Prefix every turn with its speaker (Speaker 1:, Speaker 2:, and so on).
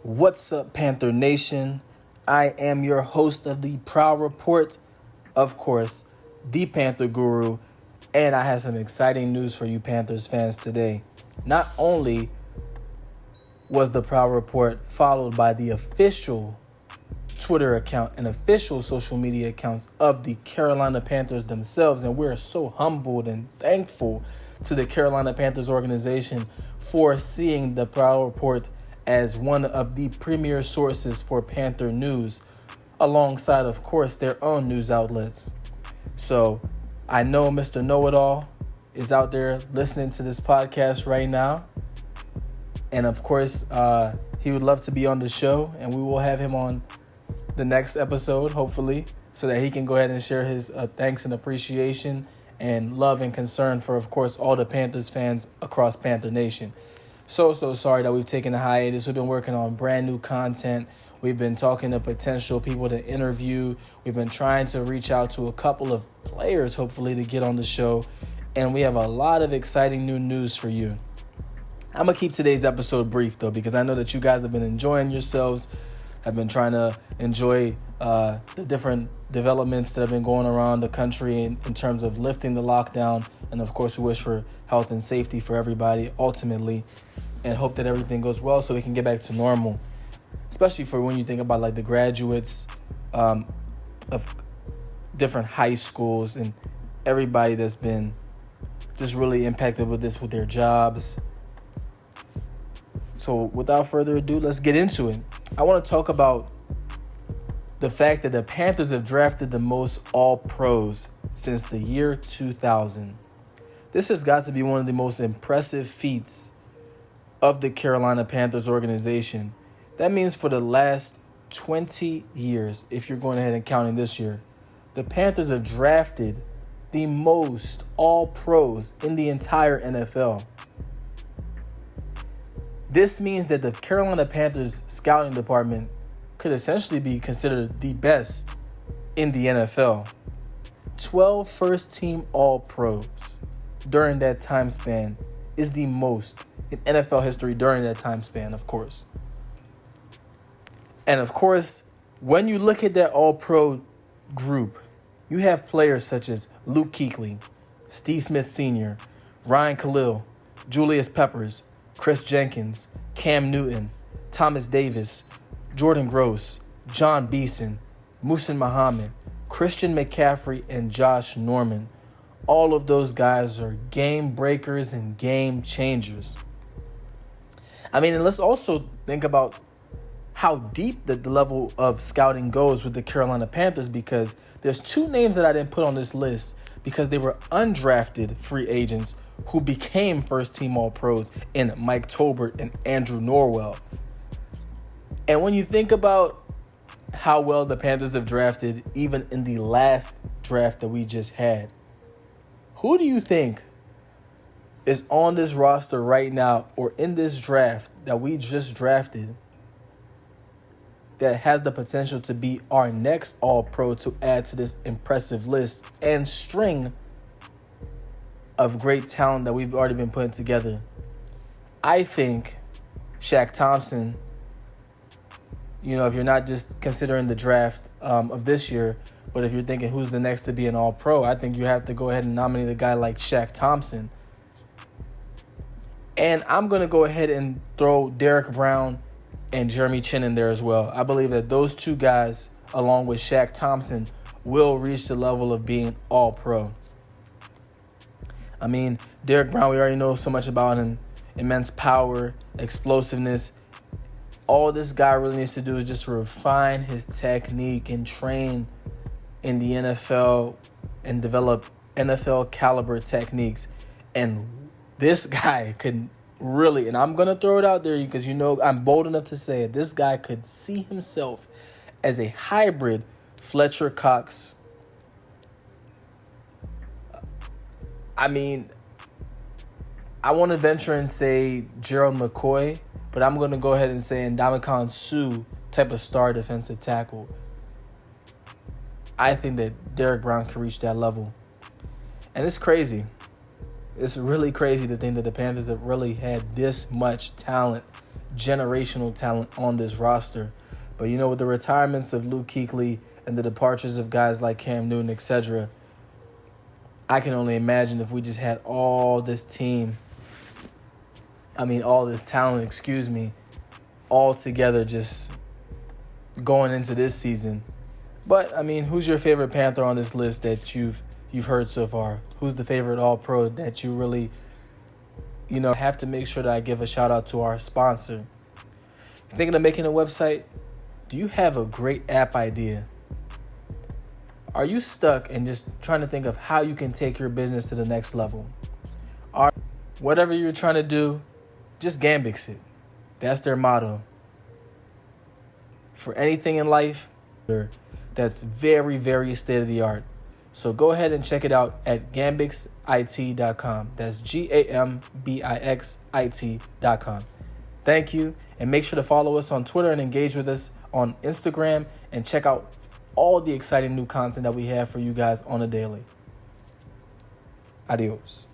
Speaker 1: What's up, Panther Nation? I am your host of the Prowl Report, of course, the Panther Guru, and I have some exciting news for you Panthers fans today. Not only was the Prowl Report followed by the official Twitter account and official social media accounts of the Carolina Panthers themselves, and we're so humbled and thankful to the Carolina Panthers organization for seeing the Prowl Report as one of the premier sources for Panther news, alongside, of course, their own news outlets. So I know Mr. Know-It-All is out there listening to this podcast right now. And of course, he would love to be on the show, and we will have him on the next episode, hopefully, so that he can go ahead and share his thanks and appreciation and love and concern for, of course, all the Panthers fans across Panther Nation. So sorry that we've taken a hiatus. We've been working on brand new content. We've been talking to potential people to interview. We've been trying to reach out to a couple of players, hopefully, to get on the show. And we have a lot of exciting new news for you. I'm going to keep today's episode brief, though, because I know that you guys have been enjoying yourselves. I've been trying to enjoy the different developments that have been going around the country in terms of lifting the lockdown. And, of course, we wish for health and safety for everybody, ultimately, and hope that everything goes well so we can get back to normal, especially for when you think about, like, the graduates of different high schools and everybody that's been just really impacted with this with their jobs. So without further ado, let's get into it. I want to talk about the fact that the Panthers have drafted the most All-Pros since the year 2000. This has got to be one of the most impressive feats of the Carolina Panthers organization. That means for the last 20 years, if you're going ahead and counting this year, the Panthers have drafted the most All-Pros in the entire NFL. This means that the Carolina Panthers scouting department could essentially be considered the best in the NFL. 12 first-team All-Pros during that time span is the most in NFL history during that time span, of course. And, of course, when you look at that All-Pro group, you have players such as Luke Kuechly, Steve Smith Sr., Ryan Khalil, Julius Peppers, Chris Jenkins, Cam Newton, Thomas Davis, Jordan Gross, John Beeson, Muhsin Muhammad, Christian McCaffrey, and Josh Norman. All of those guys are game breakers and game changers. I mean, and let's also think about how deep the level of scouting goes with the Carolina Panthers, because there's two names that I didn't put on this list because they were undrafted free agents who became first-team All-Pros in Mike Tolbert and Andrew Norwell. And when you think about how well the Panthers have drafted, even in the last draft that we just had, who do you think is on this roster right now or in this draft that we just drafted that has the potential to be our next All-Pro to add to this impressive list and string of great talent that we've already been putting together? I think Shaq Thompson, if you're not just considering the draft of this year, but if you're thinking who's the next to be an All-Pro, I think you have to go ahead and nominate a guy like Shaq Thompson. And I'm going to go ahead and throw Derek Brown and Jeremy Chin in there as well. I believe that those two guys, along with Shaq Thompson, will reach the level of being All-Pro. I mean, Derek Brown, we already know so much about him. Immense power, explosiveness. All this guy really needs to do is just refine his technique and train in the NFL and develop NFL caliber techniques. And this guy could really, and I'm going to throw it out there because I'm bold enough to say it, this guy could see himself as a hybrid Fletcher Cox. I mean, I want to venture and say Gerald McCoy, but I'm going to go ahead and say Ndamukong Suh type of star defensive tackle. I think that Derek Brown can reach that level. And it's crazy. It's really crazy to think that the Panthers have really had this much talent generational talent on this roster. But with the retirements of Luke Kuechly and the departures of guys like Cam Newton, etc., I can only imagine if we just had all this talent, all together just going into this season. But, who's your favorite Panther on this list that you've heard so far? Who's the favorite All-Pro that you really, have to make sure that I give a shout-out to our sponsor. Thinking of making a website? Do you have a great app idea? Are you stuck and just trying to think of how you can take your business to the next level? Whatever you're trying to do, just Gambix it. That's their motto. For anything in life, that's very, very state-of-the-art. So go ahead and check it out at gambixit.com. That's GAMBIXIT.com. Thank you, and make sure to follow us on Twitter and engage with us on Instagram, and check out all the exciting new content that we have for you guys on a daily. Adios.